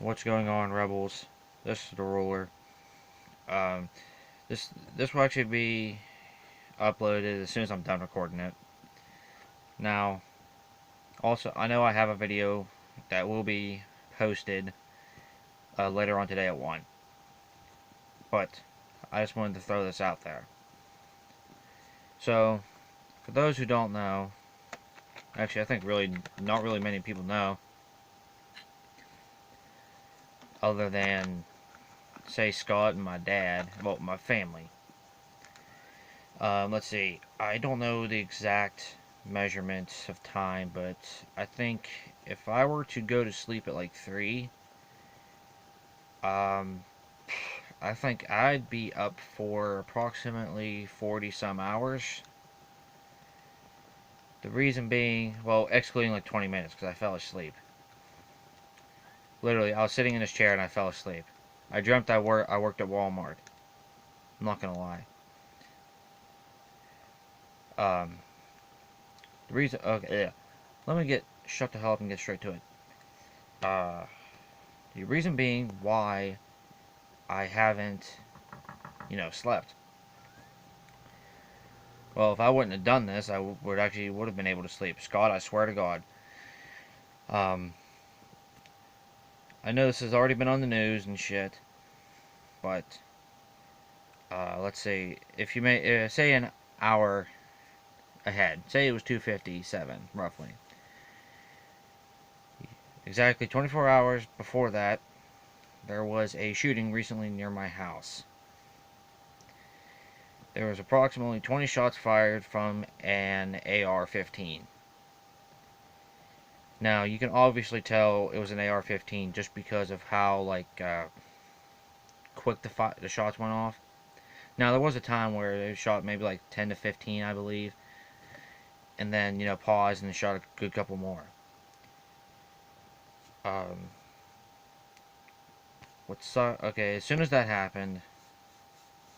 What's going on, rebels? This is the ruler. Um, this will actually be uploaded as soon as I'm done recording it. Now, also, I know I have a video that will be posted later on today at 1, but I just wanted to throw this out there. So, for those who don't know, actually, I think really not really many people know, other than say Scott and my dad, well, my family. Let's see. I don't know the exact measurements of time, but I think if I were to go to sleep at like 3, um, I think I'd be up for approximately 40 some hours. The reason being, well, excluding like 20 minutes because I fell asleep. Literally, I was sitting in this chair and I fell asleep. I dreamt I worked at Walmart. I'm not gonna lie. Um, the reason, okay, yeah. Let me shut the hell up and get straight to it. Uh, the reason being why I haven't, slept. Well, if I wouldn't have done this, I would have been able to sleep. Scott, I swear to God. Um, I know this has already been on the news and shit, but let's see. If you may say an hour ahead, say it was 2:57 roughly. Exactly 24 hours before that, there was a shooting recently near my house. There was approximately 20 shots fired from an AR-15. Now, you can obviously tell it was an AR-15 just because of how, quick the shots went off. Now, there was a time where they shot maybe like 10 to 15, I believe, and then, paused and they shot a good couple more. Um, okay, as soon as that happened,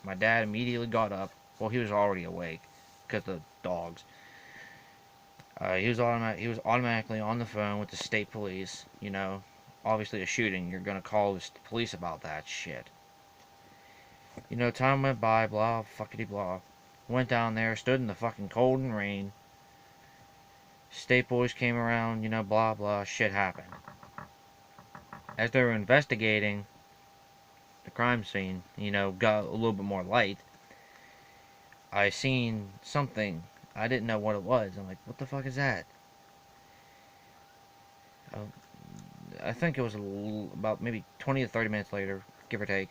my dad immediately got up. Well, he was already awake because of the dogs. He was automatically on the phone with the state police. Obviously a shooting. You're gonna call the police about that shit. Time went by. Blah fuckity blah. Went down there, stood in the fucking cold and rain. State boys came around. Blah blah. Shit happened. As they were investigating the crime scene, got a little bit more light. I seen something. I didn't know what it was. I'm like, what the fuck is that? Uh, I think it was about maybe 20 to 30 minutes later, give or take.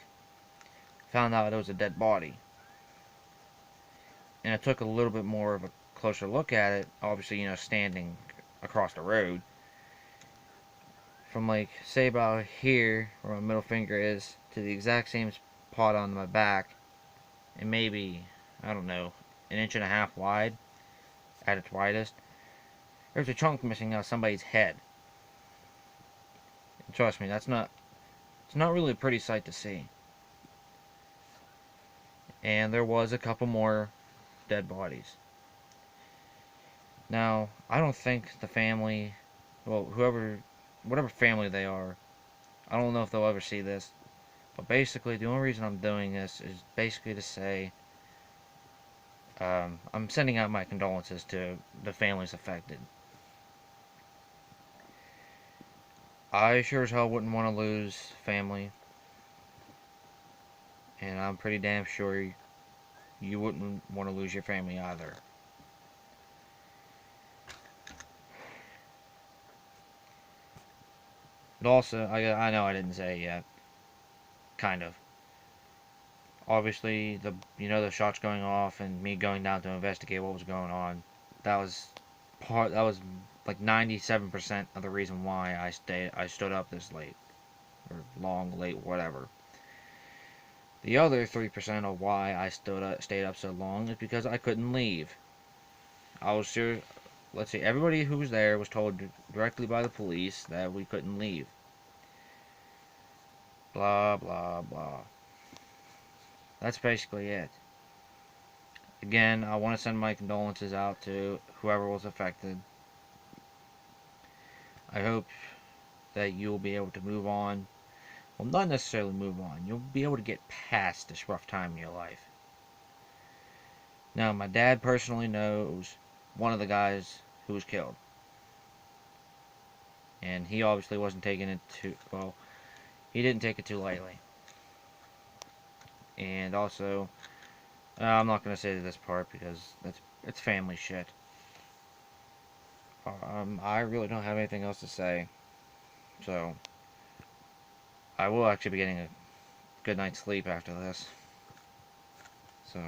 Found out it was a dead body. And I took a little bit more of a closer look at it, obviously, standing across the road. From, like, say about here, where my middle finger is, to the exact same spot on my back, and maybe, I don't know, an inch and a half wide, at its widest, there's a chunk missing out of somebody's head. And trust me, it's not really a pretty sight to see. And there was a couple more dead bodies. Now, I don't think the family, well, whatever family they are, I don't know if they'll ever see this, but basically, the only reason I'm doing this is basically to say, I'm sending out my condolences to the families affected. I sure as hell wouldn't want to lose family, and I'm pretty damn sure you wouldn't want to lose your family either. But also, I know I didn't say it yet, kind of. Obviously, the shots going off and me going down to investigate what was going on, that was that was like 97% of the reason why I stood up this late, or long, late, whatever. The other 3% of why I stayed up so long is because I couldn't leave. I was sure, let's see, everybody who was there was told directly by the police that we couldn't leave. Blah blah blah. That's basically it. Again, I want to send my condolences out to whoever was affected. I hope that you'll be able to move on Well, not necessarily move on. You'll be able to get past this rough time in your life. Now, my dad personally knows one of the guys who was killed. And he obviously wasn't taking it too, well, he didn't take it too lightly. And also, I'm not going to say this part because it's family shit. I really don't have anything else to say. So, I will actually be getting a good night's sleep after this. So,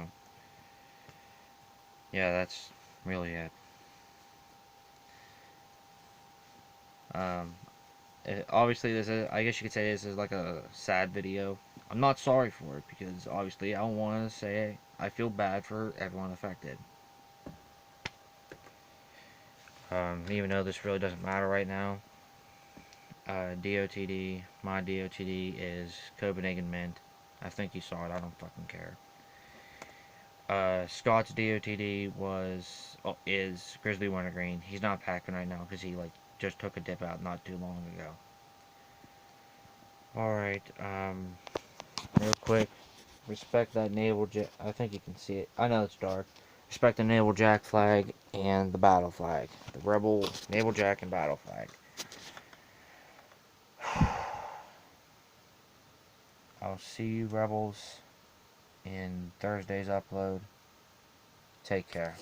yeah, that's really it. Um, obviously, this is, I guess you could say this is like a sad video. I'm not sorry for it because obviously I don't want to say I feel bad for everyone affected. Even though this really doesn't matter right now. DOTD, my DOTD is Copenhagen Mint. I think you saw it, I don't fucking care. Scott's DOTD is Grizzly Wintergreen. He's not packing right now because he like just took a dip out not too long ago. Alright, real quick, respect that naval jack. I think you can see it. I know it's dark. Respect the naval jack flag and the battle flag. The rebel naval jack and battle flag. I'll see you rebels in Thursday's upload. Take care.